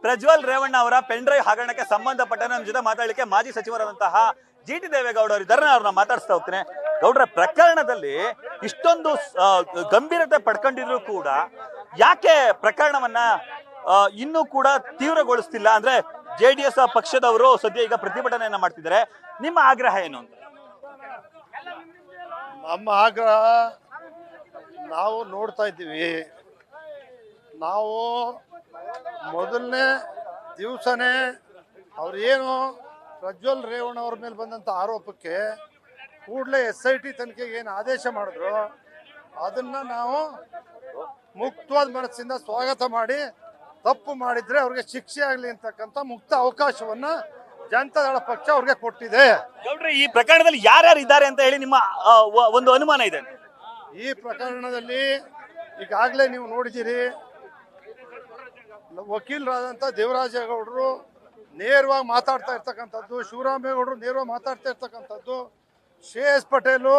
ಪ್ರಜ್ವಲ್ ರೇವಣ್ಣ ಅವರ pen drive ಹಗರಣಕ್ಕೆ ಸಂಬಂಧಪಟ್ಟ ನಮ್ಮ ಜೊತೆ ಮಾತಾಡಲಿಕ್ಕೆ ಮಾಜಿ ಸಚಿವರಾದಂತಹ ಜಿ.ಟಿ. ದೇವೇಗೌಡ ಅವರು ಇದ್ದಾರೆ. ಅವ್ರನ್ನ ಮಾತಾಡಿಸ್ತಾ ಹೋಗ್ತೇನೆ. ಗೌಡ್ರ, ಪ್ರಕರಣದಲ್ಲಿ ಇಷ್ಟೊಂದು ಗಂಭೀರತೆ ಪಡ್ಕೊಂಡಿದ್ರು ಕೂಡ ಯಾಕೆ ಪ್ರಕರಣವನ್ನ ಇನ್ನೂ ಕೂಡ ತೀವ್ರಗೊಳಿಸ್ತಿಲ್ಲ? ಅಂದ್ರೆ JDS ಪಕ್ಷದವರು ಸದ್ಯ ಈಗ ಪ್ರತಿಭಟನೆಯನ್ನ ಮಾಡ್ತಿದ್ದಾರೆ. ನಿಮ್ಮ ಆಗ್ರಹ ಏನು ಅಂತ? ನಮ್ಮ ಆಗ್ರಹ ನಾವು ನೋಡ್ತಾ ಇದ್ದೀವಿ. ನಾವು ಮೊದಲನೇ ದಿವಸನೇ ಅವ್ರೇನು ಪ್ರಜ್ವಲ್ ರೇವಣ್ಣ ಅವ್ರ ಮೇಲೆ ಬಂದಂಥ ಆರೋಪಕ್ಕೆ ಕೂಡಲೇ SIT ತನಿಖೆಗೆ ಏನು ಆದೇಶ ಮಾಡಿದ್ರು ಅದನ್ನು ನಾವು ಮುಕ್ತವಾದ ಮನಸ್ಸಿಂದ ಸ್ವಾಗತ ಮಾಡಿ, ತಪ್ಪು ಮಾಡಿದರೆ ಅವ್ರಿಗೆ ಶಿಕ್ಷೆ ಆಗಲಿ ಅಂತಕ್ಕಂಥ ಮುಕ್ತ ಅವಕಾಶವನ್ನು ಜನತಾದಳ ಪಕ್ಷ ಅವ್ರಿಗೆ ಕೊಟ್ಟಿದೆ. ಗೌಡ್ರೆ, ಈ ಪ್ರಕರಣದಲ್ಲಿ ಯಾರ್ಯಾರು ಇದ್ದಾರೆ ಅಂತ ಹೇಳಿ ನಿಮ್ಮ ಒಂದು ಅನುಮಾನ ಇದೆ? ಈ ಪ್ರಕರಣದಲ್ಲಿ ಈಗಾಗಲೇ ನೀವು ನೋಡಿದ್ದೀರಿ, ವಕೀಲರಾದಂಥ ದೇವರಾಜೇಗೌಡರು ನೇರವಾಗಿ ಮಾತಾಡ್ತಾ ಇರ್ತಕ್ಕಂಥದ್ದು, ಶಿವರಾಮೇಗೌಡರು ನೇರವಾಗಿ ಮಾತಾಡ್ತಾ ಇರ್ತಕ್ಕಂಥದ್ದು, ಶ್ರೇಯಸ್ ಪಟೇಲು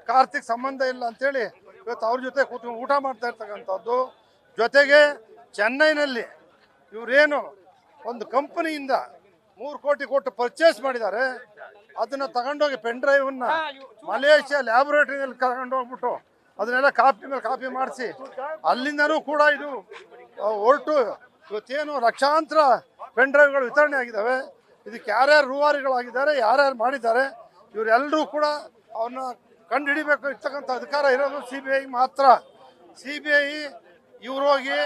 ಕಾರ್ತಿಕ್ ಸಂಬಂಧ ಇಲ್ಲ ಅಂತೇಳಿ ಇವತ್ತು ಅವ್ರ ಜೊತೆ ಕೂತ್ಕೊಂಡು ಊಟ ಮಾಡ್ತಾ ಇರ್ತಕ್ಕಂಥದ್ದು. ಜೊತೆಗೆ ಚೆನ್ನೈನಲ್ಲಿ ಇವರೇನು ಒಂದು ಕಂಪನಿಯಿಂದ 3 ಕೋಟಿ ಕೊಟ್ಟು ಪರ್ಚೇಸ್ ಮಾಡಿದ್ದಾರೆ, ಅದನ್ನು ತಗೊಂಡೋಗಿ ಪೆನ್ ಡ್ರೈವನ್ನ ಮಲೇಷಿಯಾ ಲ್ಯಾಬೊರೇಟರಿನಲ್ಲಿ ತಗೊಂಡೋಗ್ಬಿಟ್ಟು ಅದನ್ನೆಲ್ಲ ಕಾಪಿ ಮೇಲೆ ಕಾಪಿ ಮಾಡಿಸಿ ಅಲ್ಲಿಂದನೂ ಕೂಡ ಇದು ಹೊರಟು ಇವತ್ತೇನು ಲಕ್ಷಾಂತರ ಪೆನ್ ಡ್ರೈವ್ಗಳು ವಿತರಣೆ ಆಗಿದ್ದಾವೆ. ಇದಕ್ಕೆ ಯಾರ್ಯಾರು ರೂವಾರಿಗಳಾಗಿದ್ದಾರೆ, ಯಾರ್ಯಾರು ಮಾಡಿದ್ದಾರೆ, ಇವರೆಲ್ಲರೂ ಕೂಡ ಅವನ್ನ ಕಂಡು ಹಿಡಿಬೇಕು ಇರ್ತಕ್ಕಂಥ ಅಧಿಕಾರ ಇರೋದು CBI ಮಾತ್ರ. CBI ಇವ್ರು ಹೋಗಿ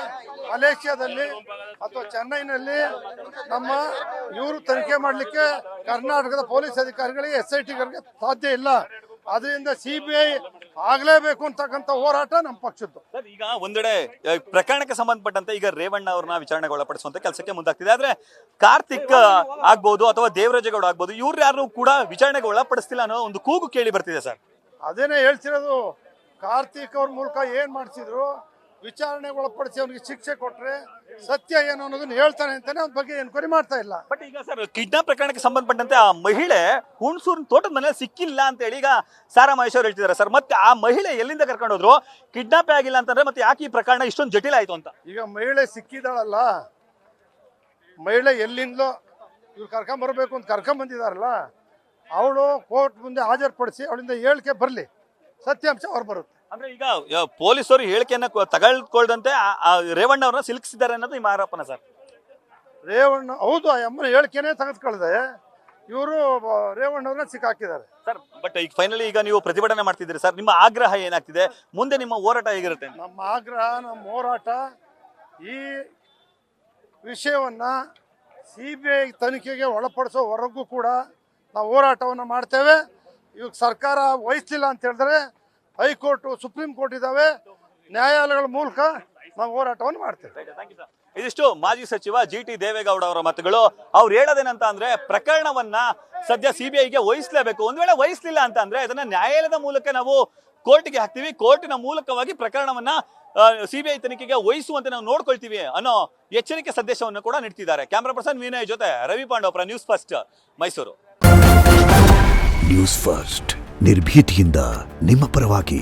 ಮಲೇಷಿಯಾದಲ್ಲಿ ಅಥವಾ ಚೆನ್ನೈನಲ್ಲಿ ಇವರು ತನಿಖೆ ಮಾಡಲಿಕ್ಕೆ ಕರ್ನಾಟಕದ ಪೊಲೀಸ್ ಅಧಿಕಾರಿಗಳಿಗೆ SITಗಳಿಗೆ ಸಾಧ್ಯ ಇಲ್ಲ. ಅದರಿಂದ CBI ಆಗಲೇಬೇಕು ಅಂತಕ್ಕಂಥ ಹೋರಾಟ ನಮ್ಮ ಪಕ್ಷದ್ದು. ಈಗ ಒಂದೆಡೆ ಪ್ರಕರಣಕ್ಕೆ ಸಂಬಂಧಪಟ್ಟಂತೆ ಈಗ ರೇವಣ್ಣ ಅವ್ರನ್ನ ವಿಚಾರಣೆಗೆ ಒಳಪಡಿಸುವಂತ ಕೆಲಸಕ್ಕೆ ಮುಂದಾಗ್ತಿದೆ. ಆದ್ರೆ ಕಾರ್ತಿಕ್ ಆಗ್ಬಹುದು ಅಥವಾ ದೇವರಾಜೇಗೌಡ ಆಗ್ಬಹುದು, ಇವ್ರು ಯಾರು ಕೂಡ ವಿಚಾರಣೆಗೆ ಒಳಪಡಿಸ್ತಿಲ್ಲ ಅನ್ನೋ ಒಂದು ಕೂಗು ಕೇಳಿ ಬರ್ತಿದೆ ಸರ್. ಅದೇನೇ ಹೇಳ್ತಿರೋದು. ಕಾರ್ತಿಕ್ ಅವ್ರ ಮೂಲಕ ಏನ್ ಮಾಡಿಸಿದ್ರು, ವಿಚಾರಣೆಗೆ ಒಳಪಡಿಸಿ ಅವನಿಗೆ ಶಿಕ್ಷೆ ಕೊಟ್ರೆ ಸತ್ಯ ಏನು ಅನ್ನೋದನ್ನ ಹೇಳ್ತಾನೆ ಅಂತಾನೆ ಅವ್ರ ಬಗ್ಗೆ ಎನ್ಕ್ವೈರಿ ಮಾಡ್ತಾ ಇಲ್ಲ. ಬಟ್ ಈಗ ಸರ್, ಕಿಡ್ನಾಪ್ ಪ್ರಕರಣಕ್ಕೆ ಸಂಬಂಧಪಟ್ಟಂತೆ ಆ ಮಹಿಳೆ ಹುಣಸೂರಿನ ತೋಟದ ಮನೇಲಿ ಸಿಕ್ಕಿಲ್ಲ ಅಂತ ಹೇಳಿ ಈಗ ಸಾರಾ ಮಹೇಶ್ ಅವರು ಹೇಳ್ತಿದ್ದಾರೆ ಸರ್. ಮತ್ತೆ ಆ ಮಹಿಳೆ ಎಲ್ಲಿಂದ ಕರ್ಕೊಂಡು ಹೋದ್ರು? ಕಿಡ್ನಾಪೇ ಆಗಿಲ್ಲ ಅಂತಂದ್ರೆ ಮತ್ತೆ ಯಾಕೆ ಈ ಪ್ರಕರಣ ಇಷ್ಟೊಂದು ಜಟಿಲ ಆಯ್ತು ಅಂತ? ಈಗ ಮಹಿಳೆ ಸಿಕ್ಕಿದಾಳಲ್ಲ, ಮಹಿಳೆ ಎಲ್ಲಿಂದಲೋ ಇವ್ರು ಕರ್ಕೊಂಡ್ ಬರ್ಬೇಕು ಅಂತ ಕರ್ಕೊಂಡ್ ಬಂದಿದಾರಲ್ಲ, ಅವಳು ಕೋರ್ಟ್ ಮುಂದೆ ಹಾಜರುಪಡಿಸಿ ಅವಳಿಂದ ಹೇಳಿಕೆ ಬರಲಿ, ಸತ್ಯಾಂಶ ಅವ್ರು ಬರುತ್ತೆ. ಅಂದ್ರೆ ಈಗ ಪೊಲೀಸರು ಹೇಳಿಕೆಯನ್ನ ತಗೊಳ್ಕೊಳ್ದಂತೆ ರೇವಣ್ಣ ಅವ್ರನ್ನ ಸಿಲುಕಿಸಿದ್ದಾರೆ ಅನ್ನೋದು ನಿಮ್ಮ ಆರೋಪನ ಸರ್? ರೇವಣ್ಣ ಹೌದು, ಆ ಅಮ್ಮನ ಹೇಳಿಕೆನೇ ತೆಗೆದುಕೊಳ್ಳದೆ ಇವರು ರೇವಣ್ಣ ಅವ್ರನ್ನ ಸಿಕ್ಕಾಕಿದ್ದಾರೆ ಸರ್. ಬಟ್ ಈಗ ಫೈನಲಿ ಈಗ ನೀವು ಪ್ರತಿಭಟನೆ ಮಾಡ್ತಿದ್ದೀರಿ ಸರ್, ನಿಮ್ಮ ಆಗ್ರಹ ಏನಾಗ್ತಿದೆ? ಮುಂದೆ ನಿಮ್ಮ ಹೋರಾಟ ಹೇಗಿರುತ್ತೆ? ನಮ್ಮ ಆಗ್ರಹ, ನಮ್ಮ ಹೋರಾಟ ಈ ವಿಷಯವನ್ನ CBI ತನಿಖೆಗೆ ಒಳಪಡಿಸೋವರೆಗೂ ಕೂಡ ನಾವು ಹೋರಾಟವನ್ನು ಮಾಡ್ತೇವೆ. ಇವಾಗ ಸರ್ಕಾರ ವಹಿಸಲಿಲ್ಲ ಅಂತ ಹೇಳಿದ್ರೆ ಹೈಕೋರ್ಟು, ಸುಪ್ರೀಂ ಕೋರ್ಟ್ ಇದ್ದಾವೆ, ನ್ಯಾಯಾಲಯಗಳ ಮೂಲಕ ನಾವು ಹೋರಾಟವನ್ನು ಮಾಡ್ತೇವೆ. ಇದಿಷ್ಟು ಮಾಜಿ ಸಚಿವ G.T. ದೇವೇಗೌಡ ಅವರ ಮಾತುಗಳು. ಅವ್ರು ಹೇಳೋದೇನಂತ ಅಂದ್ರೆ, ಪ್ರಕರಣವನ್ನ ಸದ್ಯ CBIಗೆ ವಹಿಸಲೇಬೇಕು. ಒಂದ್ ವೇಳೆ ವಹಿಸಲಿಲ್ಲ ಅಂತ ಅಂದ್ರೆ ಇದನ್ನ ನ್ಯಾಯಾಲಯದ ಮೂಲಕ ನಾವು ಕೋರ್ಟ್ಗೆ ಹಾಕ್ತಿವಿ, ಕೋರ್ಟಿನ ಮೂಲಕವಾಗಿ ಪ್ರಕರಣವನ್ನ CBI ತನಿಖೆಗೆ ವಹಿಸುವಂತೆ ನಾವು ನೋಡ್ಕೊಳ್ತೀವಿ ಅನ್ನೋ ಎಚ್ಚರಿಕೆ ಸಂದೇಶವನ್ನು ಕೂಡ ನೀಡ್ತಿದ್ದಾರೆ. ಕ್ಯಾಮರಾ ಪರ್ಸನ್ ವಿನಯ್ ಜೊತೆ Ravi Pandavapura, news first, Mysuru. News first, ನಿರ್ಭೀತಿಯಿಂದ ನಿಮ್ಮ ಪರವಾಗಿ.